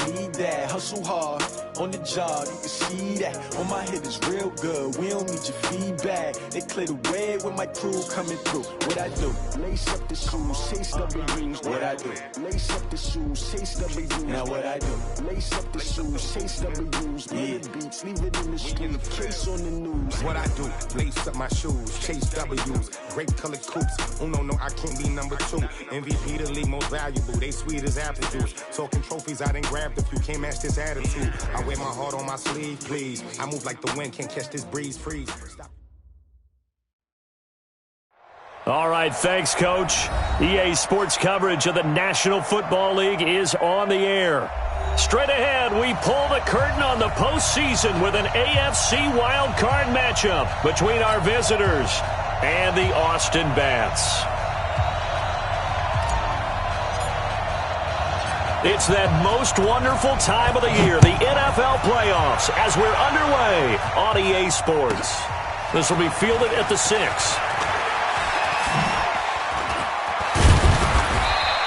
I need that. Hustle hard on the job, you can see that. On my head is real good, we don't need your feedback. They clear the way with my crew coming through. What I do? Lace up the shoes, chase W's. What I do? Lace up the shoes, chase W's. Now what I do? Lace up the shoes, chase W's. Yeah. Beats, leave it in the street, case on the news. What I do? Lace up my shoes, chase W's. Grape colored coops. Oh no, I can't be number 2. MVP the league most valuable. They sweet as apple juice. Talking trophies, I didn't grab the few. Can't match this attitude. I wear my heart on my sleeve, please. I move like the wind, can't catch this breeze, freeze. Stop. All right, thanks, Coach. EA Sports coverage of the National Football League is on the air. Straight ahead, we pull the curtain on the postseason with an AFC wildcard matchup between our visitors and the Austin Bats. It's that most wonderful time of the year, the NFL playoffs, as we're underway on EA Sports. This will be fielded at the 6.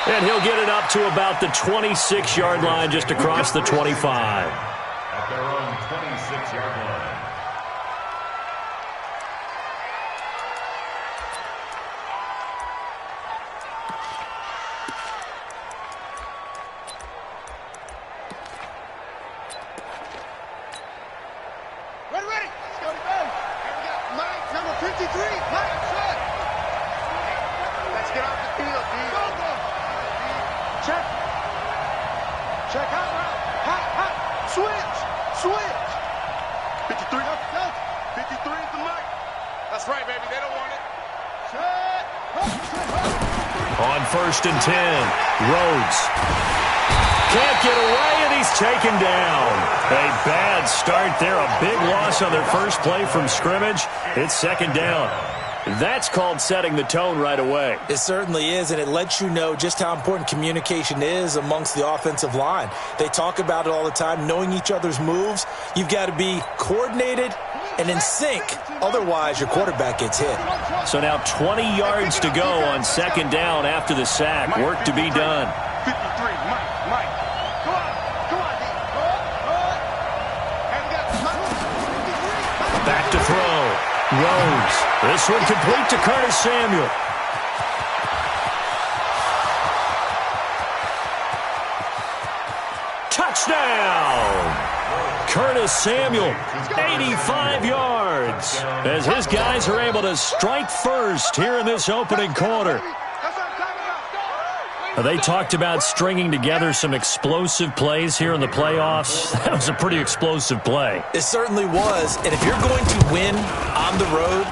And he'll get it up to about the 26-yard line, just across the 25. At their own 26-yard line. Ready. Let's go to go. Here we go. Mike, number 53. Mike, set. Let's get off the field, D. Go. Check. Check out. Hot. Switch. 53. Go. 53 is the mic. That's right, baby. They don't want it. Set. On 1st and 10, Rhodes. Can't get away, and he's taken down. A bad start there. A big loss on their first play from scrimmage. It's 2nd down. That's called setting the tone right away. It certainly is, and it lets you know just how important communication is amongst the offensive line. They talk about it all the time, knowing each other's moves. You've got to be coordinated and in sync. Otherwise, your quarterback gets hit. So now 20 yards to go on 2nd down after the sack. Work to be done. 53, Mike. Go on, D. Back to throw. Rhodes. This one complete to Curtis Samuel. Touchdown! Curtis Samuel, 85 yards, as his guys are able to strike first here in this opening quarter. They talked about stringing together some explosive plays here in the playoffs. That was a pretty explosive play. It certainly was, and if you're going to win on the road,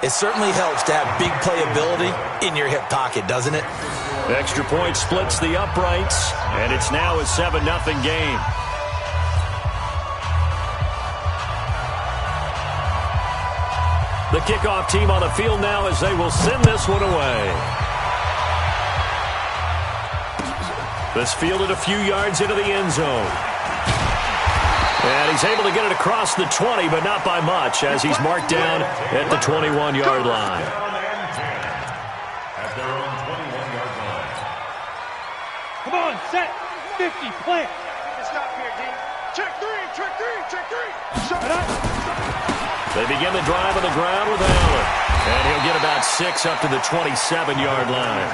it certainly helps to have big playability in your hip pocket, doesn't it? Extra point splits the uprights, and it's now a 7-0 game. The kickoff team on the field now as they will send this one away. This fielded a few yards into the end zone. And he's able to get it across the 20, but not by much, as he's marked down at the 21-yard line. At their own 21-yard line. Come on, set. 50, plant. Stop here, D. Check three. Shut up. They begin the drive on the ground with Allen. And he'll get about 6 up to the 27-yard line.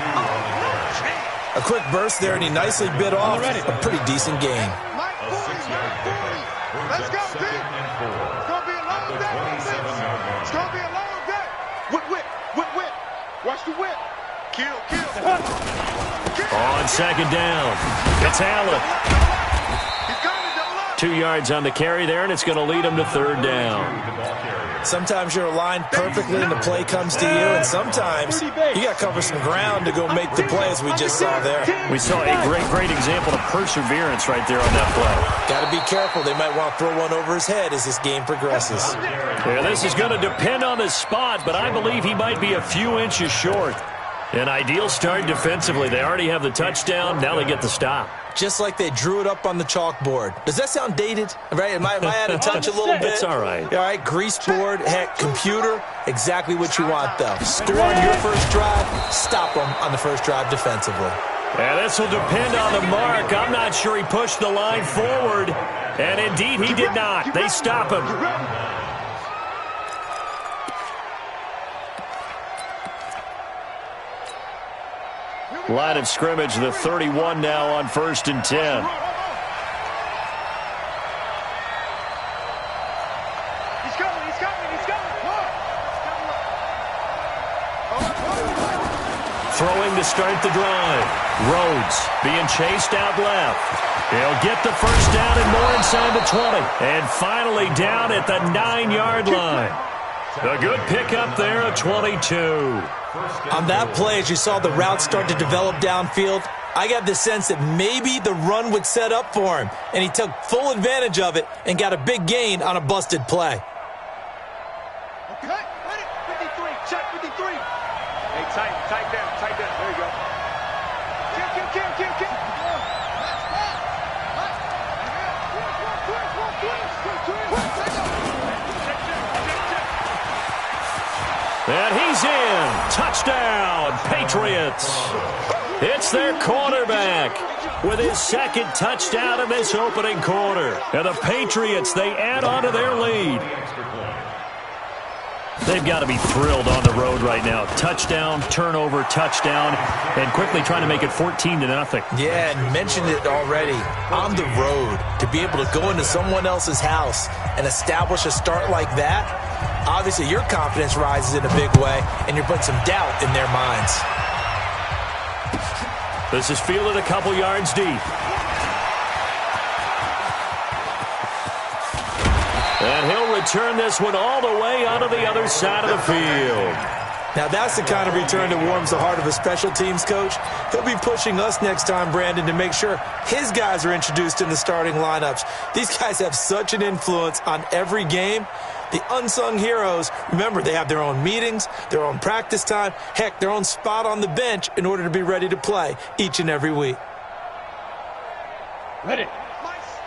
A quick burst there, and he nicely bit off a pretty decent game. Mike 40. Let's go, D. It's going to be a long day. It's going to be a long day. Whip. Watch the whip. Kill. On 2nd down, it's Allen. He's got it, double up. 2 yards on the carry there, and it's going to lead him to 3rd down. Sometimes you're aligned perfectly and the play comes to you, and sometimes you got to cover some ground to go make the play, as we just saw there. We saw a great example of perseverance right there on that play. Got to be careful. They might want to throw one over his head as this game progresses. Yeah, this is going to depend on the spot, but I believe he might be a few inches short. An ideal start defensively. They already have the touchdown. Now they get the stop. Just like they drew it up on the chalkboard. Does that sound dated? Right? Am I out of touch a little bit? It's all right. All right, grease board, heck, computer, exactly what you want, though. Score on your first drive, stop them on the first drive defensively. And this will depend on the mark. I'm not sure he pushed the line forward. And indeed, he did not. They stop him. Line of scrimmage, the 31 now on 1st and 10. Throwing to start the drive. Rhodes being chased out left. He'll get the first down and more inside the 20. And finally down at the 9-yard line. A good pickup there at 22. On that play, as you saw the route start to develop downfield, I got the sense that maybe the run would set up for him, and he took full advantage of it and got a big gain on a busted play. Okay, ready, 53, check 53. Hey, tight down, there you go. Kill. And he's in. Touchdown, Patriots. It's their quarterback with his second touchdown in this opening quarter. And the Patriots, they add on to their lead. They've got to be thrilled on the road right now. Touchdown, turnover, touchdown, and quickly trying to make it 14-0. Yeah, and mentioned it already. On the road, to be able to go into someone else's house and establish a start like that, obviously your confidence rises in a big way, and you're putting some doubt in their minds. This is fielded a couple yards deep. And he'll return this one all the way onto the other side of the field. Now that's the kind of return that warms the heart of a special teams coach. He'll be pushing us next time, Brandon, to make sure his guys are introduced in the starting lineups. These guys have such an influence on every game. The unsung heroes, remember, they have their own meetings, their own practice time, heck, their own spot on the bench in order to be ready to play each and every week. Ready.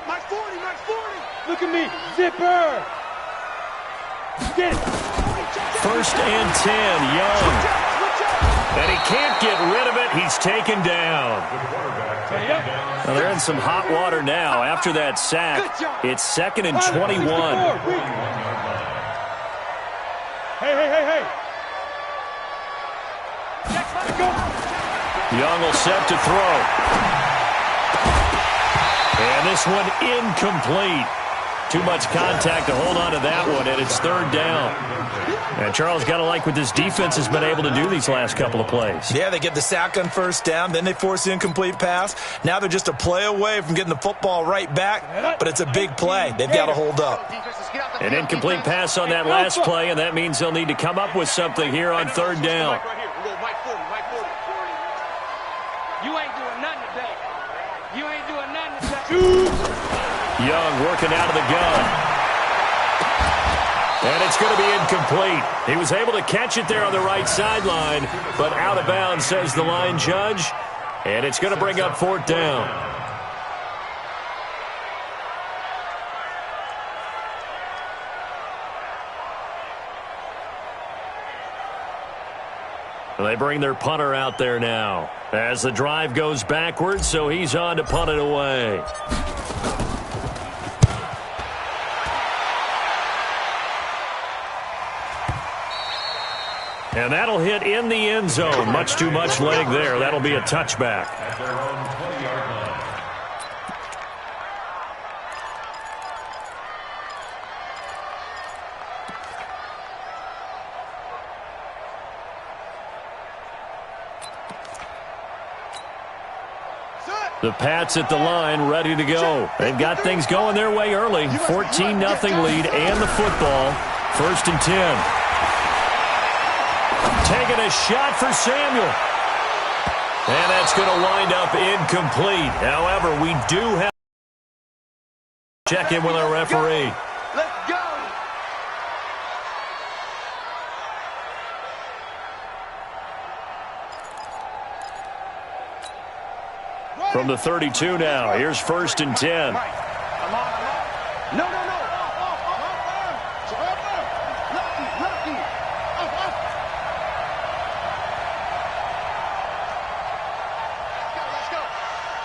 My 40. Look at me. Zipper. Get it. 1st and 10, Young. And he can't get rid of it. He's taken down. Well, they're in some hot water now after that sack. It's 2nd and 21. Hey. Young will set to throw. And this one incomplete. Too much contact to hold on to that one, and it's 3rd down. And Charles, got to like what this defense has been able to do these last couple of plays. Yeah, they get the sack on 1st down, then they force the incomplete pass. Now they're just a play away from getting the football right back, but it's a big play. They've got to hold up. An incomplete pass on that last play, and that means they'll need to come up with something here on 3rd down. You ain't doing nothing today. Young working out of the gun. And it's going to be incomplete. He was able to catch it there on the right sideline, but out of bounds, says the line judge. And it's going to bring up 4th down. They bring their punter out there now as the drive goes backwards, so he's on to punt it away. And that'll hit in the end zone. Much too much leg there. That'll be a touchback. At their own 20-yard line. The Pats at the line, ready to go. They've got things going their way early. 14-0 lead and the football. 1st and 10. Taking a shot for Samuel. And that's going to wind up incomplete. However, we do have to check in with our referee. Let's go. From the 32 now, here's 1st and 10. No.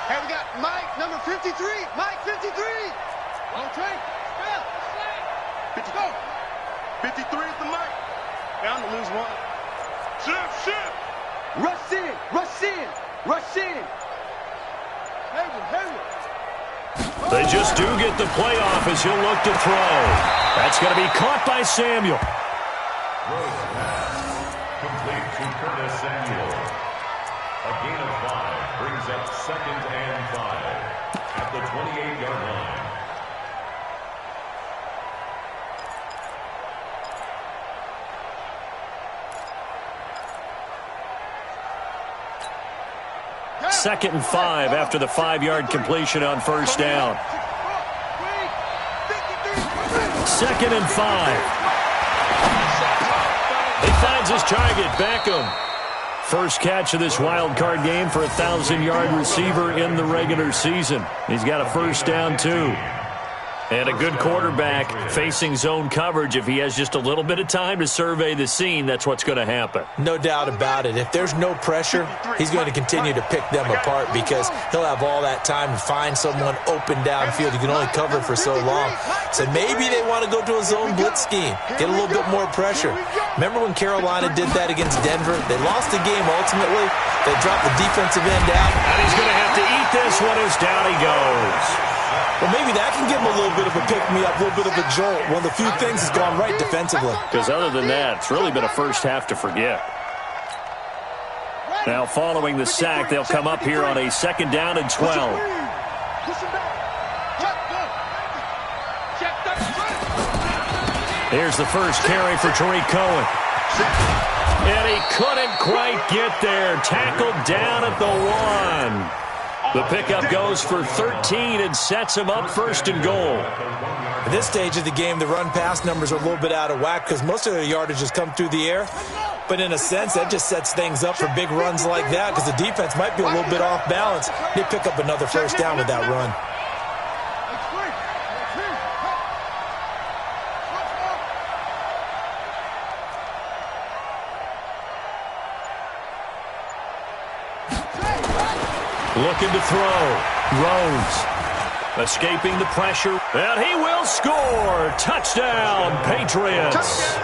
Hey, we got Mike, number 53. Mike, 53. Long train. Spell. 50. 53 is the Mike. Bound to lose one. Shift. Rush in. They just do get the playoff as he'll look to throw. That's going to be caught by Samuel. Complete to Curtis Samuel. A gain of 5 brings up 2nd and 5 at the 28-yard line. Second and 5 after the 5-yard completion on first down. 2nd and 5. He finds his target, Beckham. First catch of this wild card game for a 1,000-yard receiver in the regular season. He's got a first down, too. And a good quarterback facing zone coverage. If he has just a little bit of time to survey the scene, that's what's going to happen. No doubt about it. If there's no pressure, he's going to continue to pick them apart because he'll have all that time to find someone open downfield. You can only cover for so long. So maybe they want to go to a zone blitz scheme, get a little bit more pressure. Remember when Carolina did that against Denver? They lost the game ultimately. They dropped the defensive end out. And he's going to have to eat this one as down he goes. Well, maybe that can give him a little bit of a pick-me-up, a little bit of a jolt. One of the few things that's gone right defensively. Because other than that, it's really been a first half to forget. Now, following the sack, they'll come up here on a 2nd down and 12. Here's the first carry for Tariq Cohen. And he couldn't quite get there. Tackled down at the 1. The pickup goes for 13 and sets him up 1st and goal. At this stage of the game, the run-pass numbers are a little bit out of whack because most of their yardage has come through the air. But in a sense, that just sets things up for big runs like that because the defense might be a little bit off balance. They pick up another first down with that run. Looking to throw. Rhodes escaping the pressure. And he will score. Touchdown, Patriots.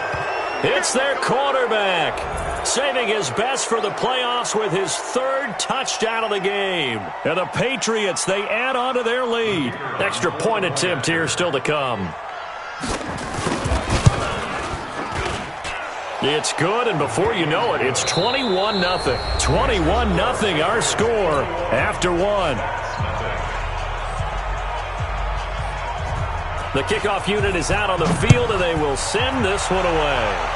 It's their quarterback. Saving his best for the playoffs with his 3rd touchdown of the game. And the Patriots, they add on to their lead. Extra point attempt here still to come. It's good, and before you know it, it's 21-0. 21-0, our score after 1. The kickoff unit is out on the field, and they will send this one away.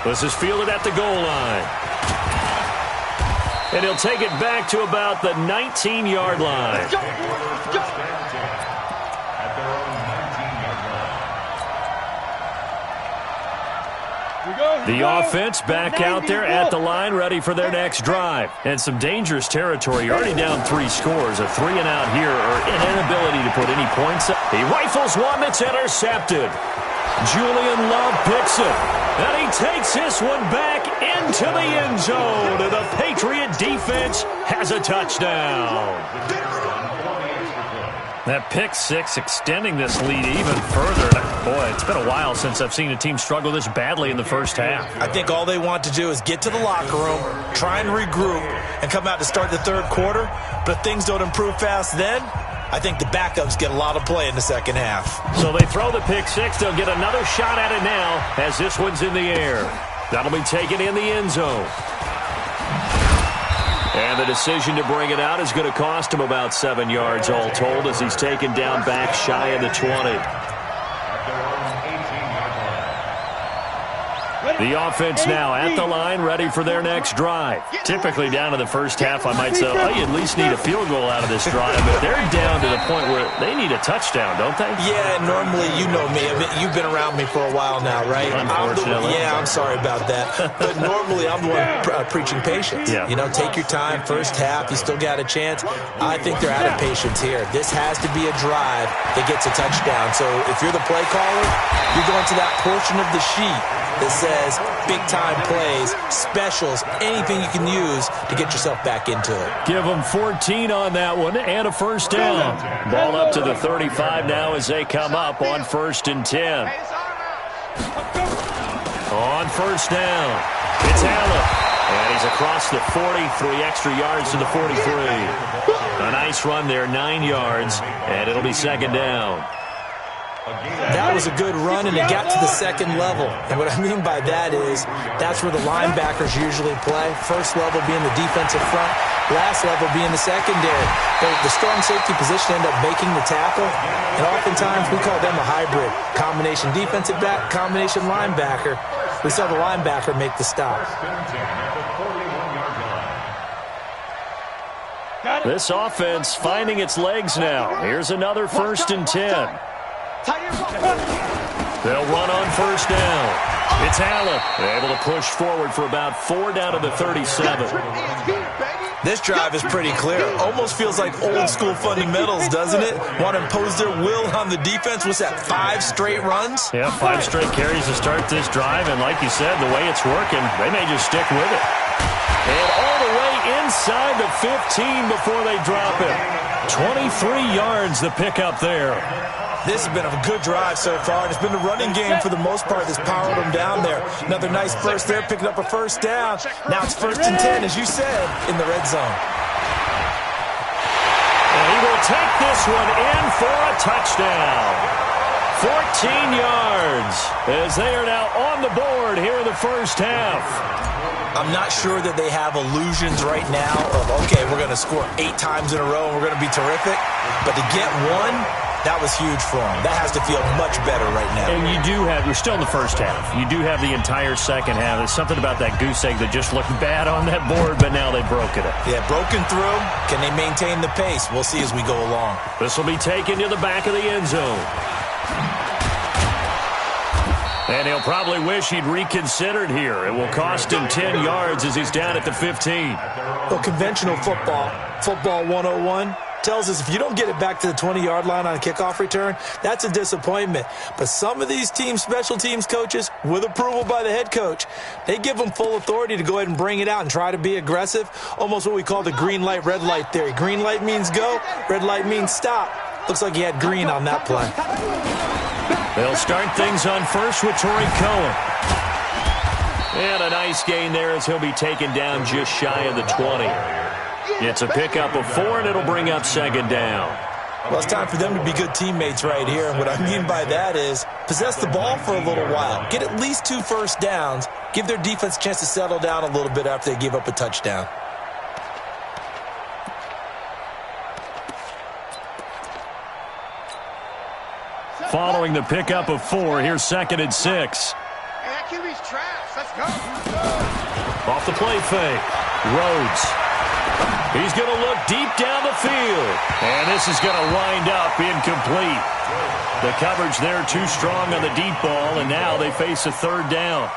This is fielded at the goal line. And he'll take it back to about the 19-yard line. The offense back out there at the line, ready for their next drive. And some dangerous territory. You're already down 3 scores. A 3-and-out here, or an inability to put any points up. He rifles one that's intercepted. Julian Love picks it. And he takes this one back into the end zone. And the Patriot defense has a touchdown. That pick 6 extending this lead even further. Boy, it's been a while since I've seen a team struggle this badly in the first half. I think all they want to do is get to the locker room, try and regroup, and come out to start the 3rd quarter. But if things don't improve fast then, I think the backups get a lot of play in the second half. So they throw the pick 6. They'll get another shot at it now as this one's in the air. That'll be taken in the end zone. And the decision to bring it out is going to cost him about 7 yards all told as he's taken down back shy of the 20. The offense now at the line, ready for their next drive. Typically down to the first half, I might say, oh, you at least need a field goal out of this drive. But they're down to the point where they need a touchdown, don't they? Yeah, normally, you know me. I mean, you've been around me for a while now, right? Unfortunately. I'm sorry about that. But normally, I'm the one preaching patience. Yeah. You know, take your time. First half, you still got a chance. I think they're out of patience here. This has to be a drive that gets a touchdown. So if you're the play caller, you're going to that portion of the sheet that says big-time plays, specials, anything you can use to get yourself back into it. Give them 14 on that one and a first down. Ball up to the 35 now as they come up on 1st and 10. On first down, it's Allen. And he's across the 40, 3 extra yards to the 43. A nice run there, 9 yards, and it'll be 2nd down. That was a good run, and it got to the 2nd level. And what I mean by that is that's where the linebackers usually play. First level being the defensive front, last level being the secondary. But the strong safety position ended up making the tackle, and oftentimes we call them a hybrid. Combination defensive back, combination linebacker. We saw the linebacker make the stop. This offense finding its legs now. Here's another 1st and 10. They'll run on first down. It's Allen. Able to push forward for about 4 down to the 37. This drive is pretty clear. Almost feels like old school fundamentals, doesn't it? Want to impose their will on the defense. What's that, 5 straight runs? Yeah, 5 straight carries to start this drive. And like you said, the way it's working, they may just stick with it. And all the way inside the 15 before they drop it. 23 yards the pickup there. This has been a good drive so far, and it's been the running game for the most part that's powered them down there. Another nice burst there, picking up a first down. Now it's 1st and 10, as you said, in the red zone. And he will take this one in for a touchdown. 14 yards as they are now on the board here in the first half. I'm not sure that they have illusions right now of, okay, we're going to score 8 times in a row and we're going to be terrific. But to get one, that was huge for them. That has to feel much better right now. And you're still in the first half. You do have the entire second half. There's something about that goose egg that just looked bad on that board, but now they've broken it. Yeah, broken through. Can they maintain the pace? We'll see as we go along. This will be taken to the back of the end zone. And he'll probably wish he'd reconsidered here. It will cost him 10 yards as he's down at the 15. Well, conventional football 101, tells us if you don't get it back to the 20-yard line on a kickoff return, that's a disappointment. But some of these special teams coaches, with approval by the head coach, they give them full authority to go ahead and bring it out and try to be aggressive, almost what we call the green light, red light theory. Green light means go, red light means stop. Looks like he had green on that play. They'll start things on first with Torrey Cohen. And a nice gain there as he'll be taken down just shy of the 20. It's a pickup of 4, and it'll bring up 2nd down. Well, it's time for them to be good teammates right here. And what I mean by that is possess the ball for a little while. Get at least 2 first downs. Give their defense a chance to settle down a little bit after they give up a touchdown. Following the pickup of 4, here's 2nd and 6. Hey, that QB's trash. Let's go. Off the play fake. Rhodes. He's going to look deep down the field. And this is going to wind up incomplete. The coverage there too strong on the deep ball, and now they face a 3rd down.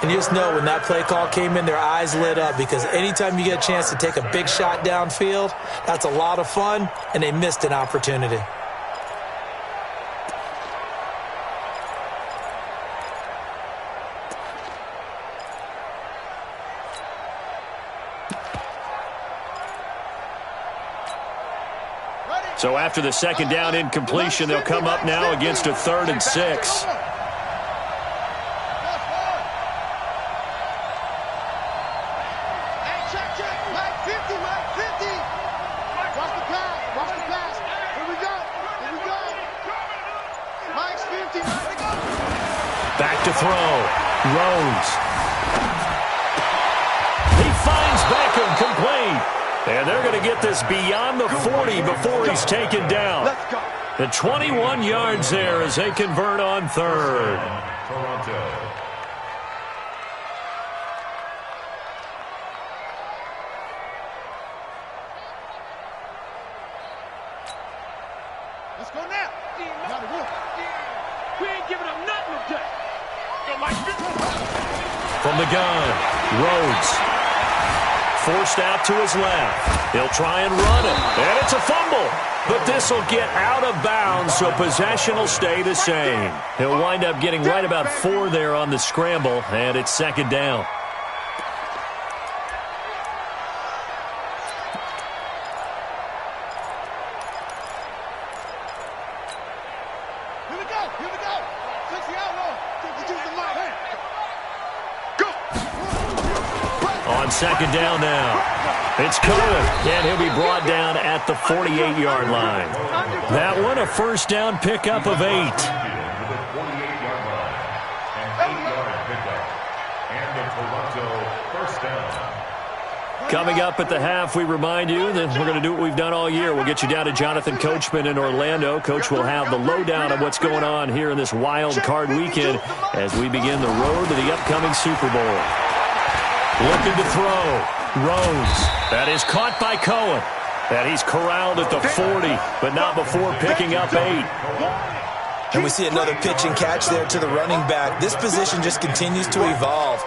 And you just know when that play call came in, their eyes lit up, because anytime you get a chance to take a big shot downfield, that's a lot of fun, and they missed an opportunity. So after the 2nd down incompletion, they'll come up now against a 3rd and 6. Back to throw. Rhodes. He finds Beckham complete. And they're going to get this beyond the 40 before he's taken down. The 21 yards there as they convert on 3rd. Toronto. Let's go now. We ain't giving up nothing today. From the gun, Rhodes forced out to his left. He'll try and run it, and it's a fumble. But this will get out of bounds, so possession will stay the same. He'll wind up getting right about 4 there on the scramble, and it's second down. On second down now. It's Cohen, and he'll be brought down at the 48-yard line. That one, a first down pickup of 8. Coming up at the half, we remind you that we're going to do what we've done all year. We'll get you down to Jonathan Coachman in Orlando. Coach will have the lowdown of what's going on here in this wild card weekend as we begin the road to the upcoming Super Bowl. Looking to throw. Rose. That is caught by Cohen. And he's corralled at the 40, but not before picking up 8. And we see another pitch and catch there to the running back. This position just continues to evolve.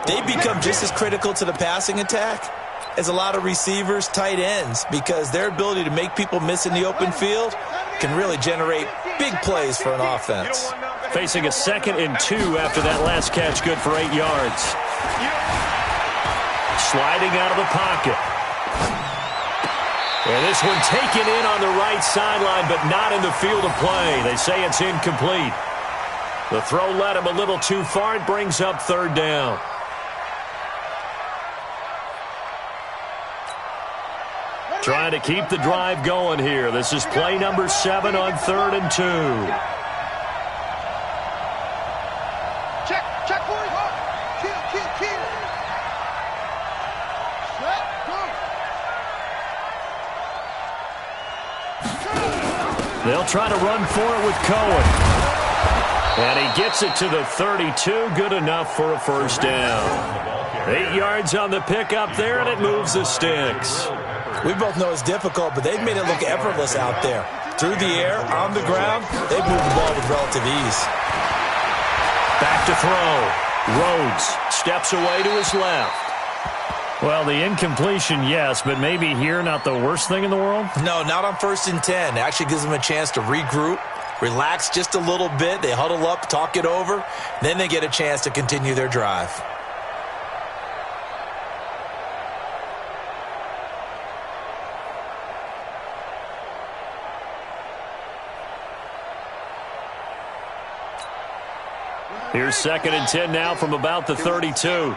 They become just as critical to the passing attack as a lot of receivers, tight ends, because their ability to make people miss in the open field can really generate big plays for an offense. Facing a 2nd and 2 after that last catch, good for 8 yards. Sliding out of the pocket. And this one taken in on the right sideline, but not in the field of play. They say it's incomplete. The throw led him a little too far. It brings up 3rd down. Trying to keep the drive going here. This is play number 7 on 3rd and 2. Check, boys. Kill. They'll try to run for it with Cohen. And he gets it to the 32. Good enough for a first down. 8 yards on the pickup there, and it moves the sticks. We both know it's difficult, but they've made it look effortless out there. Through the air, on the ground, they've moved the ball with relative ease. Back to throw. Rhodes steps away to his left. Well, the incompletion, yes, but maybe here not the worst thing in the world? No, not on 1st and 10. It actually gives them a chance to regroup, relax just a little bit. They huddle up, talk it over. Then they get a chance to continue their drive. Here's 2nd and 10 now from about the 32.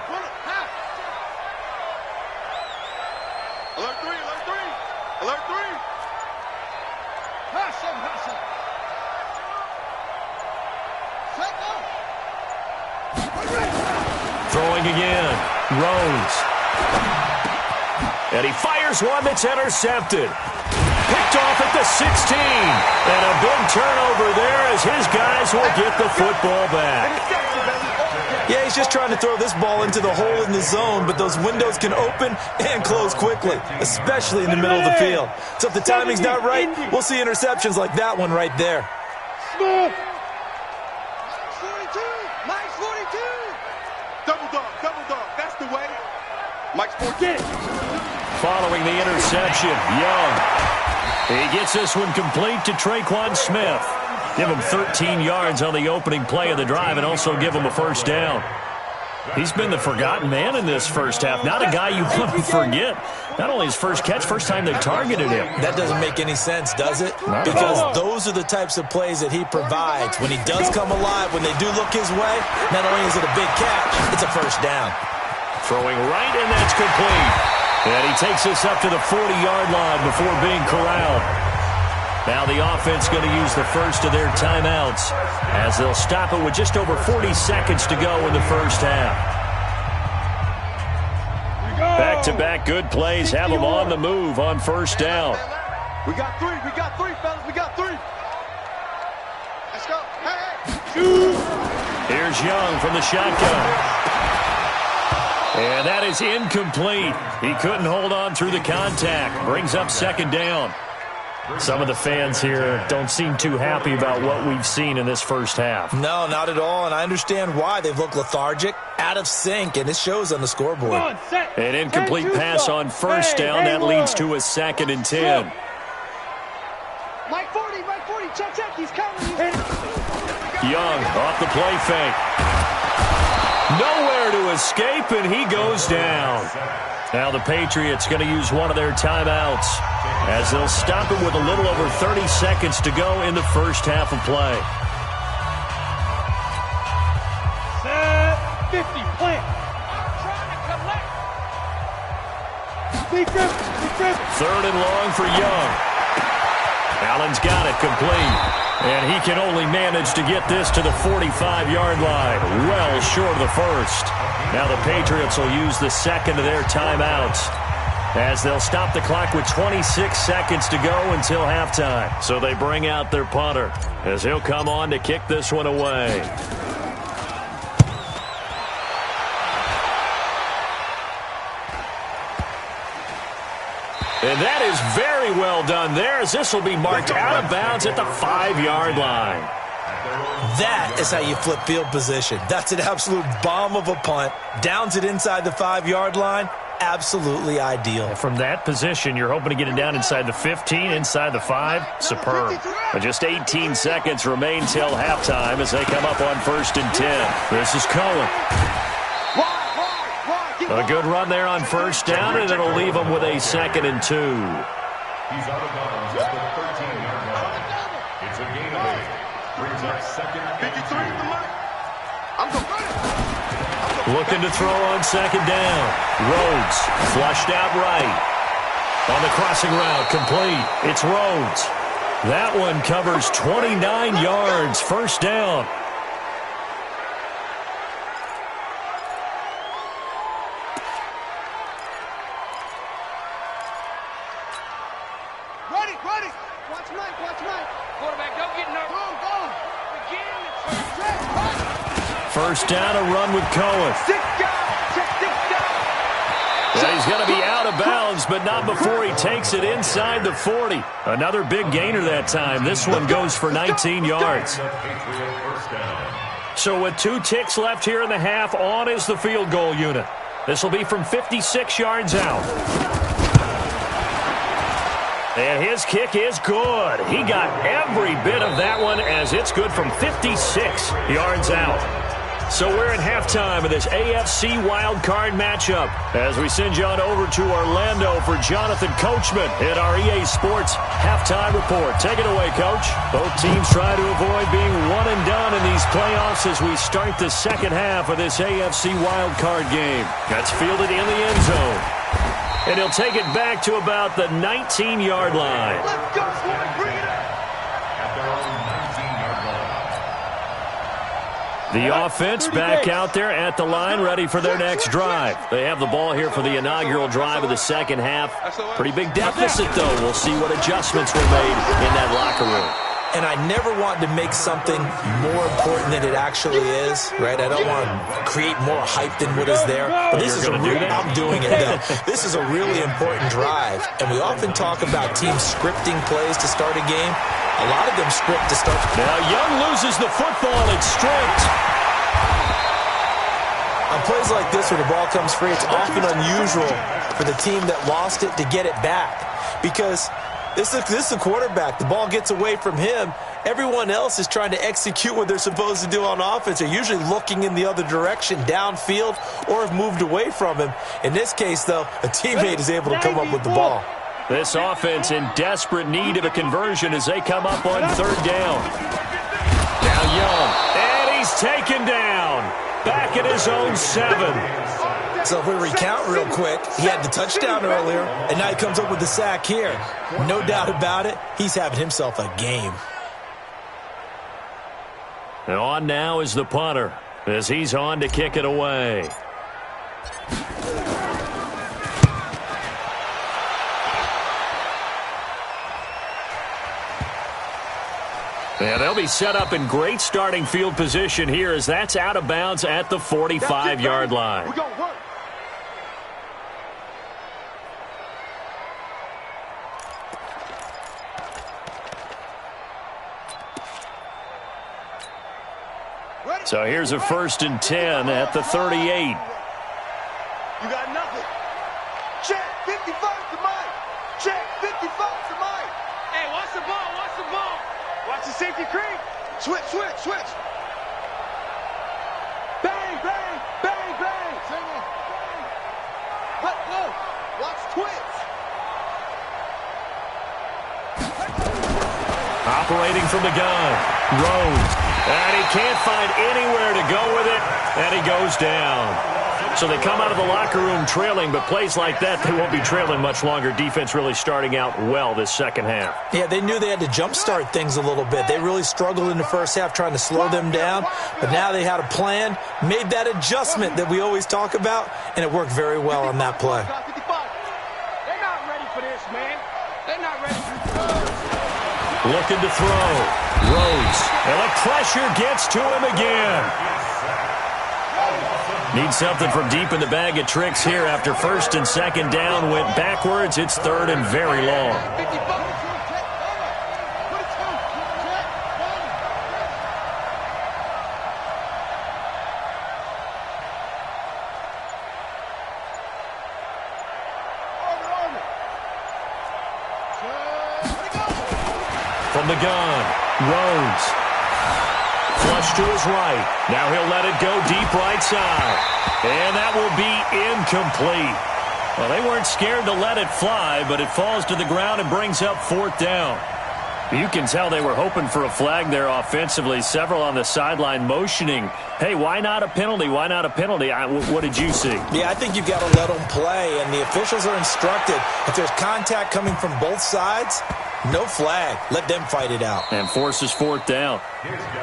Throwing again. Rhodes. And he fires one that's intercepted. Picked off at the 16. And a big turnover there as his guys will get the football back. Yeah, he's just trying to throw this ball into the hole in the zone, but those windows can open and close quickly, especially in the middle of the field. So if the timing's not right, we'll see interceptions like that one right there. Mike 42! Mike 42! Double dog, that's the way. Mike's 14. Following the interception, Young. He gets this one complete to Traquan Smith. Give him 13 yards on the opening play of the drive and also give him a first down. He's been the forgotten man in this first half. Not a guy you want to forget. Not only his first catch, first time they targeted him. That doesn't make any sense, does it? Because those are the types of plays that he provides. When he does come alive, when they do look his way, not only is it a big catch, it's a first down. Throwing right, and that's complete. And he takes this up to the 40-yard line before being corralled. Now the offense going to use the first of their timeouts as they'll stop it with just over 40 seconds to go in the first half. Back-to-back good plays have them on the move on first down. We got three, fellas, we got three. Let's go. Hey. Here's Young from the shotgun. And that is incomplete. He couldn't hold on through the contact. Brings up second down. Some of the fans here don't seem too happy about what we've seen in this first half. No, not at all, and I understand why. They've looked lethargic, out of sync, and it shows on the scoreboard. Come on, set. An incomplete pass on first down. That leads to a 2nd and 10. Mike 40, check, he's coming. Young off the play fake. Nowhere to escape, and he goes down. Now the Patriots going to use one of their timeouts as they'll stop it with a little over 30 seconds to go in the first half of play. Set 50, plant. Deep grip. 3rd and long for Young. Allen's got it complete. And he can only manage to get this to the 45-yard line. Well short of the first. Now the Patriots will use the 2nd of their timeouts as they'll stop the clock with 26 seconds to go until halftime. So they bring out their punter as he'll come on to kick this one away. And that is very well done there, as this will be marked out of bounds at the 5-yard line. That is how you flip field position. That's an absolute bomb of a punt. Downs it inside the 5-yard line. Absolutely ideal. From that position, you're hoping to get it down inside the 15, inside the 5. Superb. But just 18 seconds remain till halftime as they come up on 1st and 10. This is Cohen. A good run there on first down, and it'll leave them with a 2nd and 2. He's out of bounds at the 13-yard line. It's a gain of 8. Brings up 2nd and 2. Looking to throw on 2nd down. Rhodes flushed out right. On the crossing route, complete. It's Rhodes. That one covers 29 yards. First down. Ready. Watch Mike. Quarterback, don't get nervous. Go. First down, a run with Cohen. Yeah, he's going to be out of bounds, but not before he takes it inside the 40. Another big gainer that time. This one goes for 19 yards. So with 2 ticks left here in the half, on is the field goal unit. This will be from 56 yards out. And his kick is good. He got every bit of that one as it's good from 56 yards out. So we're in halftime of this AFC wildcard matchup as we send you on over to Orlando for Jonathan Coachman in our EA Sports halftime report. Take it away, Coach. Both teams try to avoid being one and done in these playoffs as we start the second half of this AFC wildcard game. That's fielded in the end zone. And he'll take it back to about the 19-yard line. Let's go, boy. Bring it up. At their own 19-yard line. The offense back out there at the line, ready for their next drive. They have the ball here for the inaugural drive of the second half. Pretty big deficit, though. We'll see what adjustments were made in that locker room. And I never want to make something more important than it actually is, right? I don't want to create more hype than what is there. But this is I'm doing it, though. This is a really important drive. And we often talk about teams scripting plays to start a game. A lot of them script to start. Now Young loses the football. It's stripped. On plays like this where the ball comes free, it's often unusual for the team that lost it to get it back. Because this is a quarterback. The ball gets away from him. Everyone else is trying to execute what they're supposed to do on offense. They're usually looking in the other direction, downfield, or have moved away from him. In this case, though, a teammate is able to come up with the ball. This offense in desperate need of a conversion as they come up on third down. Now Young, and he's taken down. Back at his own 7. So if we recount real quick, he had the touchdown earlier, and now he comes up with the sack here. No doubt about it, he's having himself a game. And on now is the punter as he's on to kick it away. And they'll be set up in great starting field position here as that's out of bounds at the 45-yard line. We're gonna work. So here's a 1st and 10 at the 38. You got nothing. Check, 55 to Mike. Check, 55 to Mike. Hey, watch the ball, watch the ball. Watch the safety creep. Switch, switch, switch. Bang, bang, bang, bang. Single, bang. Let go. Watch twitch. Operating from the gun, Rhodes. And he can't find anywhere to go with it, and he goes down. So they come out of the locker room trailing, but plays like that, they won't be trailing much longer. Defense really starting out well this second half. Yeah, they knew they had to jumpstart things a little bit. They really struggled in the first half trying to slow them down, but now they had a plan, made that adjustment that we always talk about, and it worked very well on that play. They're not ready for this, man. They're not ready for this. Looking to throw. Rhodes. And the pressure gets to him again. Needs something from deep in the bag of tricks here after 1st and 2nd down. Went backwards. It's 3rd and very long. From the gun, Rhodes. Flush to his right. Now he'll let it go deep right side. And that will be incomplete. Well, they weren't scared to let it fly, but it falls to the ground and brings up 4th down. You can tell they were hoping for a flag there offensively. Several on the sideline motioning, hey, why not a penalty? Why not a penalty? What did you see? Yeah, I think you've got to let them play, and the officials are instructed if there's contact coming from both sides, no flag. Let them fight it out. And forces 4th down.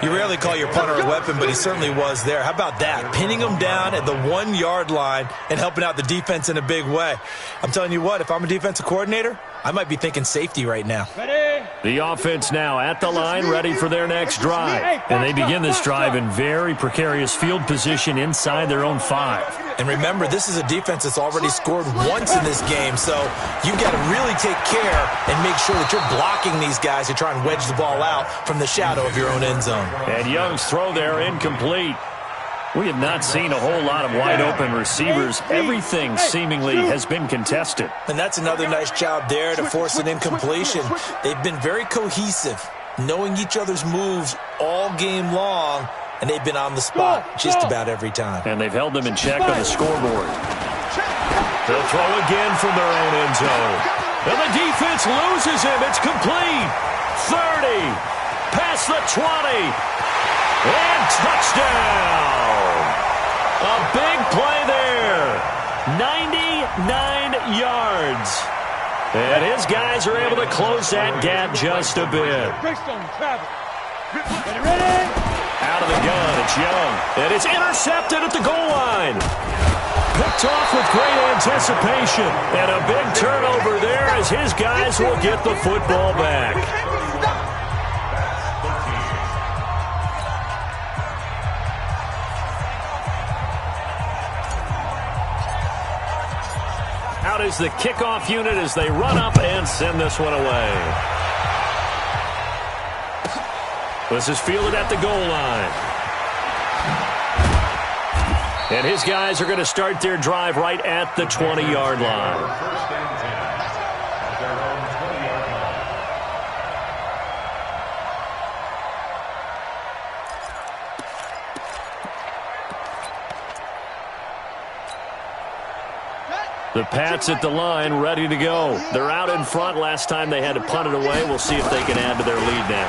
You rarely call your punter a weapon, but he certainly was there. How about that? Pinning him down at the 1-yard line and helping out the defense in a big way. I'm telling you what, if I'm a defensive coordinator, I might be thinking safety right now. Ready? The offense now at the line, ready for their next drive. And they begin this drive in very precarious field position inside their own 5. And remember, this is a defense that's already scored once in this game, so you've got to really take care and make sure that you're blocking these guys who try and wedge the ball out from the shadow of your own end zone. And Young's throw there incomplete. We have not seen a whole lot of wide-open receivers. Everything seemingly has been contested. And that's another nice job there to force an incompletion. They've been very cohesive, knowing each other's moves all game long, and they've been on the spot just about every time. And they've held them in check on the scoreboard. They'll throw again from their own end zone. And the defense loses him. It's complete. 30. Past the 20. And touchdown! A big play there. 99 yards. And his guys are able to close that gap just a bit. Ready? Out of the gun, it's Young. And it's intercepted at the goal line. Picked off with great anticipation. And a big turnover there as his guys will get the football back. Out is the kickoff unit as they run up and send this one away. This is fielded at the goal line. And his guys are going to start their drive right at the 20-yard line. The Pats at the line, ready to go. They're out in front. Last time they had to punt it away. We'll see if they can add to their lead now.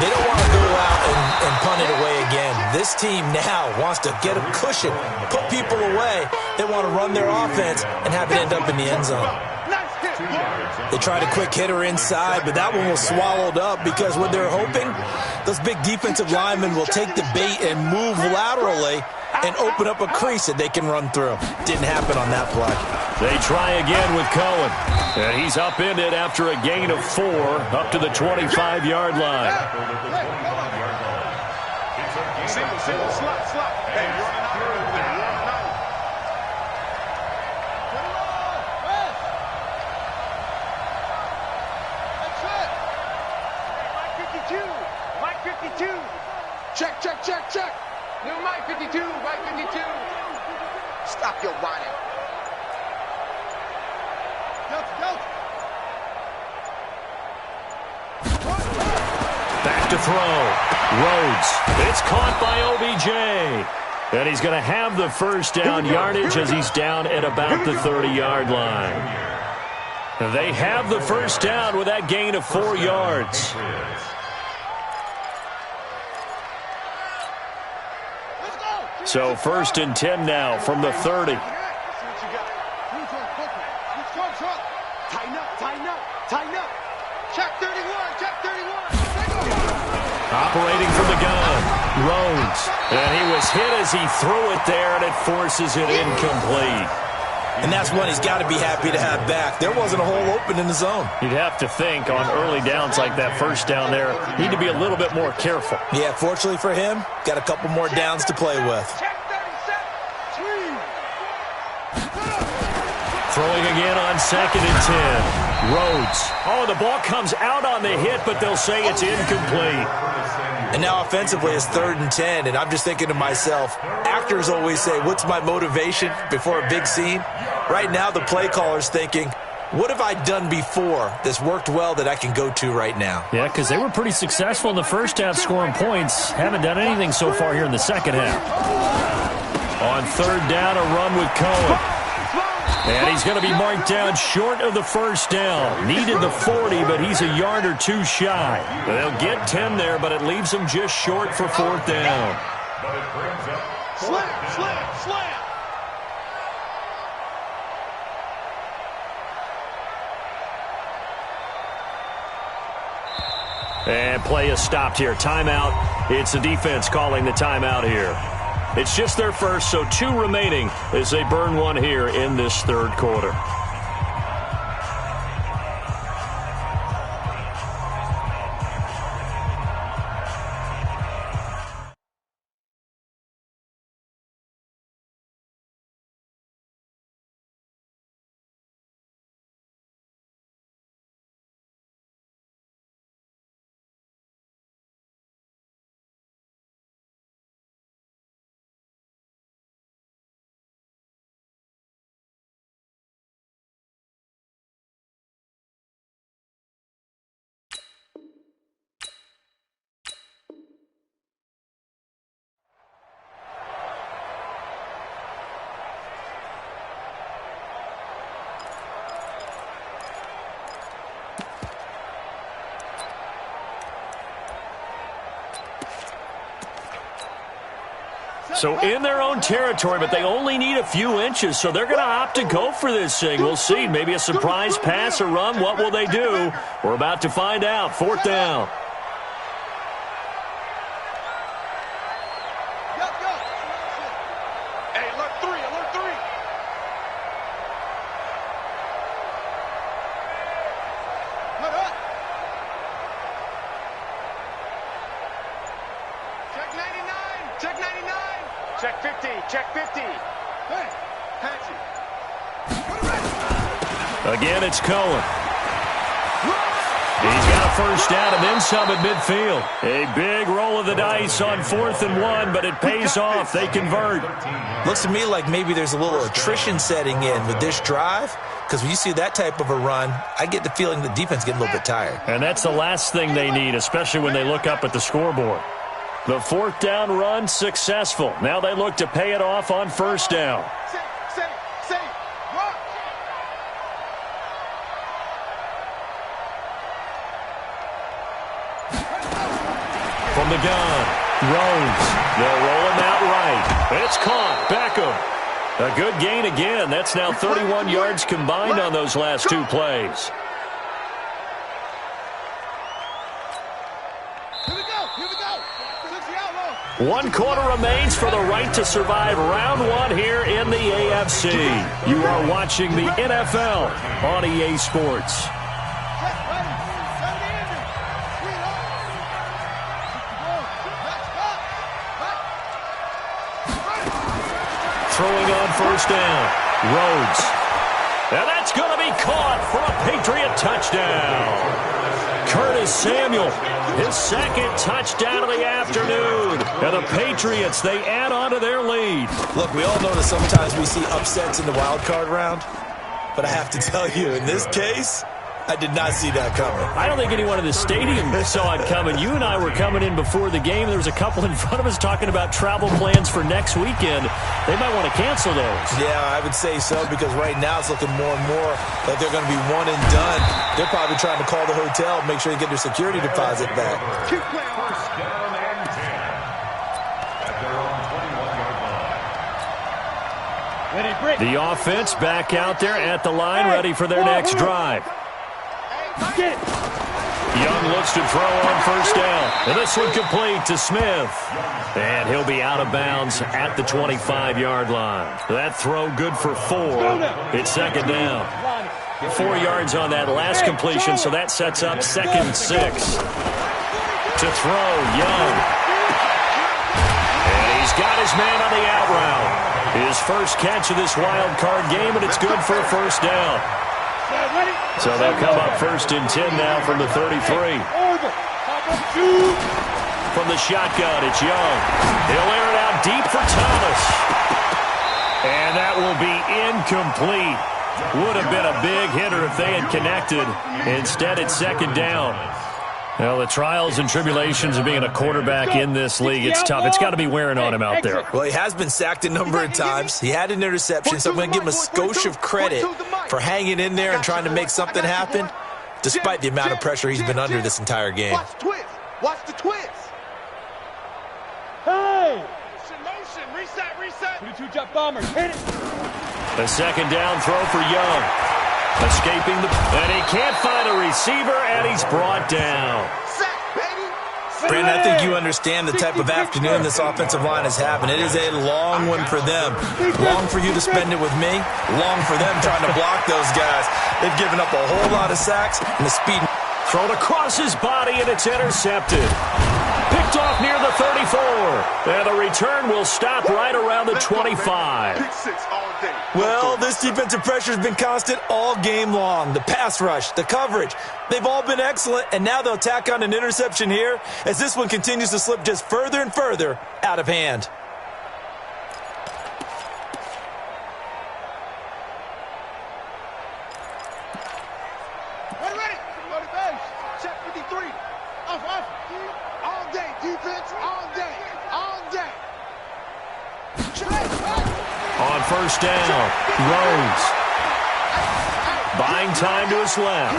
They don't want to go out and punt it away again. This team now wants to get a cushion, put people away. They want to run their offense and have it end up in the end zone. They tried a quick hitter inside, but that one was swallowed up because what they're hoping, those big defensive linemen will take the bait and move laterally and open up a crease that they can run through. Didn't happen on that play. They try again with Cohen. And he's upended after a gain of 4 up to the 25-yard line. Single, slot. Hey, running out. That's it. Mike 52. Check. New Mike 52, Mike 52. Stop your whining. Back to throw. Rhodes. It's caught by OBJ. And he's going to have the first down yardage as he's down at about the 30-yard line. They have the first down with that gain of 4 yards. So 1st and 10 now from the 30. Tighten up. Check 31, check 31. Operating from the gun, Rhodes. And he was hit as he threw it there, and it forces it incomplete. And that's one he's got to be happy to have back. There wasn't a hole open in the zone. You'd have to think on early downs like that first down there, need to be a little bit more careful. Yeah, fortunately for him, got a couple more downs to play with. Throwing again on 2nd and 10. Rhodes. Oh, the ball comes out on the hit, but they'll say it's incomplete. And now offensively it's 3rd and 10, and I'm just thinking to myself, actors always say, what's my motivation before a big scene? Right now the play caller's thinking, what have I done before that's worked well that I can go to right now? Yeah, because they were pretty successful in the first half scoring points. Haven't done anything so far here in the second half. On 3rd down, a run with Cohen. And he's going to be marked down short of the first down. Needed the 40, but he's a yard or 2 shy. They'll get 10 there, but it leaves him just short for 4th down. But it brings up Slam. And play is stopped here. Timeout. It's the defense calling the timeout here. It's just their first, so 2 remaining as they burn one here in this 3rd quarter. So in their own territory, but they only need a few inches, so they're going to opt to go for this thing. We'll see. Maybe a surprise pass or run. What will they do? We're about to find out. 4th down. Hey, alert 3. Put up. Check 99. Check 99. Check 50. Check 50. Hey, Patsy. Again, it's Cohen. He's got a first down and then some at midfield. A big roll of the dice on 4th and 1, but it pays off. They convert. Looks to me like maybe there's a little attrition setting in with this drive, because when you see that type of a run, I get the feeling the defense getting a little bit tired. And that's the last thing they need, especially when they look up at the scoreboard. The 4th down run successful. Now they look to pay it off on 1st down. From the gun, Rhodes. They'll roll him out right. It's caught. Beckham. A good gain again. That's now 31 yards combined on those last 2 plays. Here we go. 1 quarter remains for the right to survive round 1 here in the AFC. You are watching the NFL on EA Sports. Throwing on 1st down. Rhodes. And that's going to be caught for a Patriot touchdown. Curtis Samuel, his second touchdown of the afternoon. And the Patriots, they add on to their lead. Look, we all know that sometimes we see upsets in the wild card round, but I have to tell you, in this case, I did not see that coming. I don't think anyone in the stadium saw it coming. You and I were coming in before the game. There was a couple in front of us talking about travel plans for next weekend. They might want to cancel those. Yeah, I would say so, because right now it's looking more and more like they're going to be one and done. They're probably trying to call the hotel, make sure they get their security deposit back. First down and 10 at their own 21-yard line. Ready, Brick. The offense back out there at the line, ready for their next drive. Get it. Young looks to throw on first down. And this one complete to Smith. And he'll be out of bounds at the 25-yard line. That throw good for 4. It's second down. 4 yards on that last completion, so that sets up second and 6. To throw, Young. And he's got his man on the out route. His first catch of this wild card game, and it's good for a first down. So they'll come up first and 10 now from the 33. From the shotgun, it's Young. He'll air it out deep for Thomas. And that will be incomplete. Would have been a big hitter if they had connected. Instead, it's second down. Well, the trials and tribulations of being a quarterback in this league, it's tough. It's got to be wearing on him out there. Well, he has been sacked a number of times. He had an interception, so I'm going to give him a skosh of credit for hanging in there and trying to make something happen, despite the amount of pressure he's been under this entire game. Watch the twist. Watch the twist. Hey! Motion. Reset. 22-jump bombers. Hit it. A second down throw for Young. Escaping and he can't find a receiver, and he's brought down. Sack, baby. Brandon, I think you understand the type of afternoon this offensive line is having. It is a long one for them. Long for you to spend it with me. Long for them trying to block those guys. They've given up a whole lot of sacks, and the speed. Thrown across his body, and it's intercepted. Picked off near the 34. And the return will stop right around the 25. Pick 6 all day. Well, this defensive pressure has been constant all game long. The pass rush, the coverage, they've all been excellent, and now they'll tack on an interception here as this one continues to slip just further and further out of hand. Ready. Go to base. Check 53. Off. All day. Defense all day. On first down, Rhodes. Buying time to his left.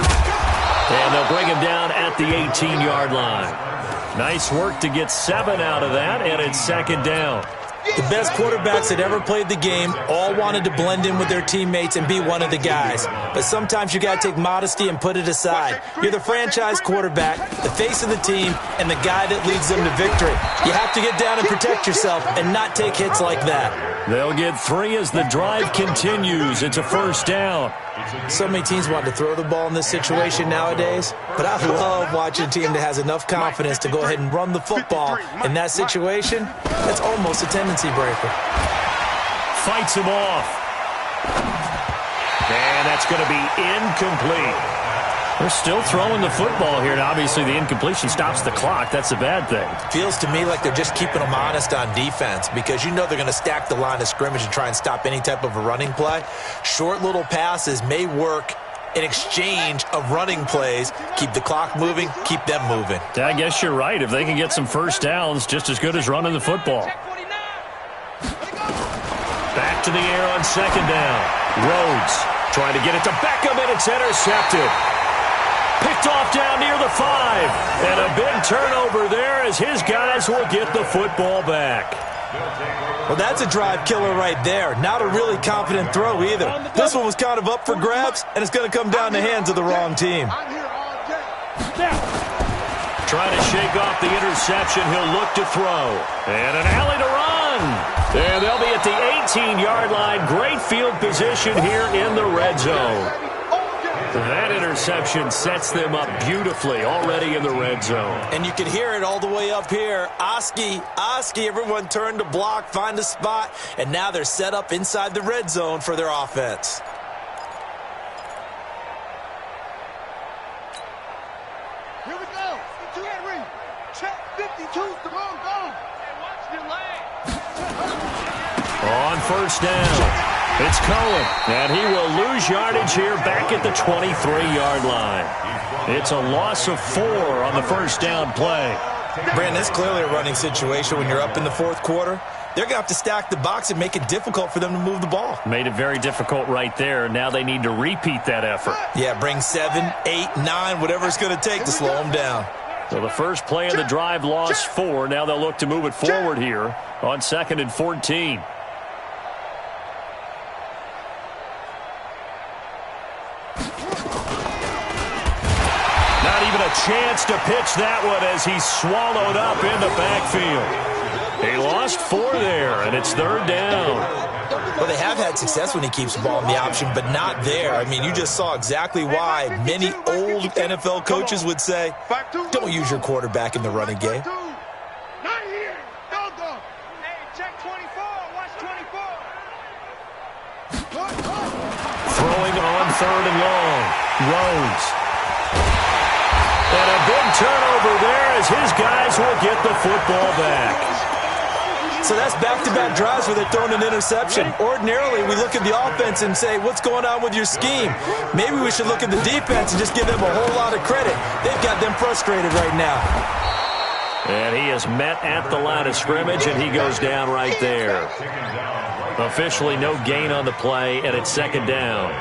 And they'll bring him down at the 18-yard line. Nice work to get 7 out of that, and it's second down. The best quarterbacks that ever played the game all wanted to blend in with their teammates and be one of the guys. But sometimes you got to take modesty and put it aside. You're the franchise quarterback, the face of the team, and the guy that leads them to victory. You have to get down and protect yourself and not take hits like that. They'll get 3 as the drive continues. It's a first down. So many teams want to throw the ball in this situation nowadays, but I love watching a team that has enough confidence to go ahead and run the football in that situation. That's almost a tendency breaker. Fights him off. And that's going to be incomplete. They're still throwing the football here, and obviously the incompletion stops the clock. That's a bad thing. Feels to me like they're just keeping them honest on defense because you know they're going to stack the line of scrimmage and try and stop any type of a running play. Short little passes may work in exchange of running plays. Keep the clock moving, keep them moving. Yeah, I guess you're right. If they can get some first downs, just as good as running the football. Back to the air on second down. Rhodes trying to get it to Beckham, and it's intercepted. Picked off down near the 5. And a big turnover there as his guys will get the football back. Well, that's a drive killer right there. Not a really confident throw either. This one was kind of up for grabs, and it's going to come down the hands of the wrong team. Trying to shake off the interception. He'll look to throw. And an alley to run. And they'll be at the 18-yard line. Great field position here in the red zone. That interception sets them up beautifully already in the red zone. And you can hear it all the way up here. Oski, everyone turned to block, find a spot, and now they're set up inside the red zone for their offense. Here we go. You got to read. Check 52's the wrong goal. Hey, watch your leg. On first down, it's Cohen, and he will lose yardage here back at the 23-yard line. It's a loss of 4 on the first down play. Brandon, it's clearly a running situation when you're up in the fourth quarter. They're going to have to stack the box and make it difficult for them to move the ball. Made it very difficult right there. Now they need to repeat that effort. Yeah, bring 7, 8, 9, whatever it's going to take to slow them down. So the first play of the drive lost 4. Now they'll look to move it forward here on 2nd and 14. Not even a chance to pitch that one as he's swallowed up in the backfield. He lost 4 there, and it's 3rd down. Well, they have had success when he keeps the ball in the option, but not there. I mean, you just saw exactly why many old NFL coaches would say, don't use your quarterback in the running game. Not here. Go, go. Hey, check 24. Watch 24. Throwing on 3rd and long. Rhodes. And a big turnover there as his guys will get the football back. So that's back-to-back drives where they're throwing an interception. Ordinarily, we look at the offense and say, what's going on with your scheme? Maybe we should look at the defense and just give them a whole lot of credit. They've got them frustrated right now. And he is met at the line of scrimmage, and he goes down right there. Officially no gain on the play, and it's 2nd down.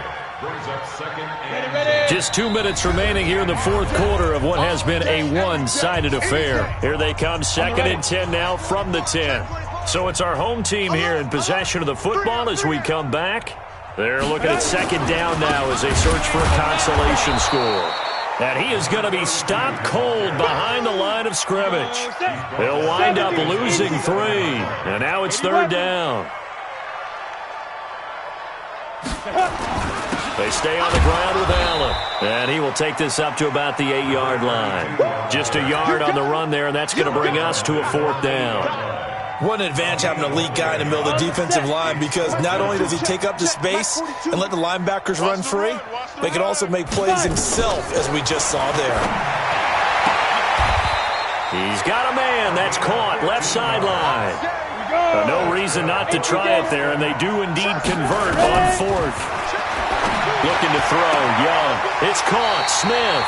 Just 2 minutes remaining here in the fourth quarter of what has been a one-sided affair. Here they come, 2nd and 10 now from the 10. So it's our home team here in possession of the football as we come back. They're looking at 2nd down now as they search for a consolation score. And he is going to be stopped cold behind the line of scrimmage. He'll wind up losing 3. And now it's 3rd down. They stay on the ground with Allen. And he will take this up to about the 8-yard line. Just a yard on the run there, and that's going to bring us to a 4th down. What an advantage having an elite guy in the middle of the defensive line, because not only does he take up the space and let the linebackers run free, but he can also make plays himself, as we just saw there. He's got a man. That's caught. Left sideline. No reason not to try it there, and they do indeed convert on 4th. Looking to throw. Young. It's caught. Smith.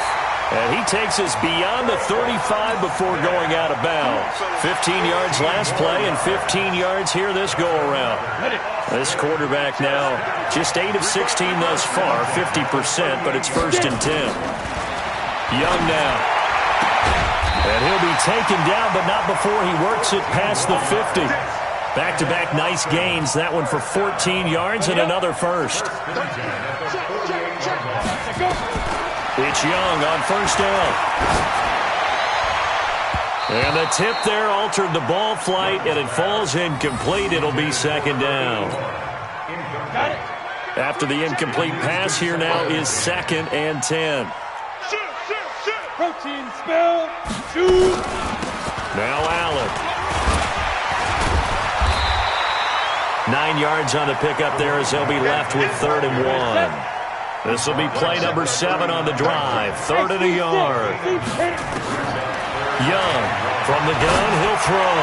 And he takes us beyond the 35 before going out of bounds. 15 yards last play and 15 yards here this go-around. This quarterback now just 8 of 16 thus far, 50%, but it's 1st and 10. Young now. And he'll be taken down, but not before he works it past the 50. Back-to-back nice gains. That one for 14 yards and another first. It's Young on first down. And the tip there altered the ball flight, and it falls incomplete. It'll be 2nd down. After the incomplete pass, here now is 2nd and 10. Protein spell. Shoot. Now Allen. 9 yards on the pickup there as they'll be left with 3rd and 1. This will be play number 7 on the drive. 3rd and a yard. Young from the gun. He'll throw.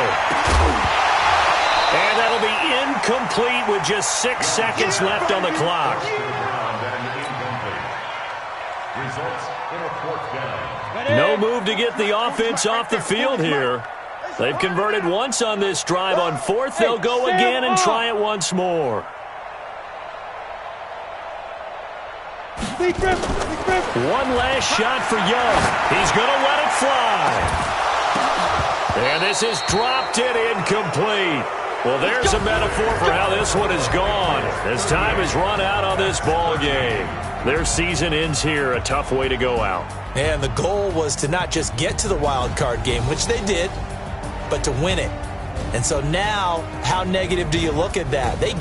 And that'll be incomplete with just 6 seconds left on the clock. No move to get the offense off the field here. They've converted once on this drive. On 4th, they'll go again and try it once more. One last shot for Young. He's going to let it fly. And this is dropped in incomplete. Well, there's a metaphor for how this one is gone, as time has run out on this ball game. Their season ends here, a tough way to go out. And the goal was to not just get to the wild card game, which they did, but to win it. And so now, how negative do you look at that? They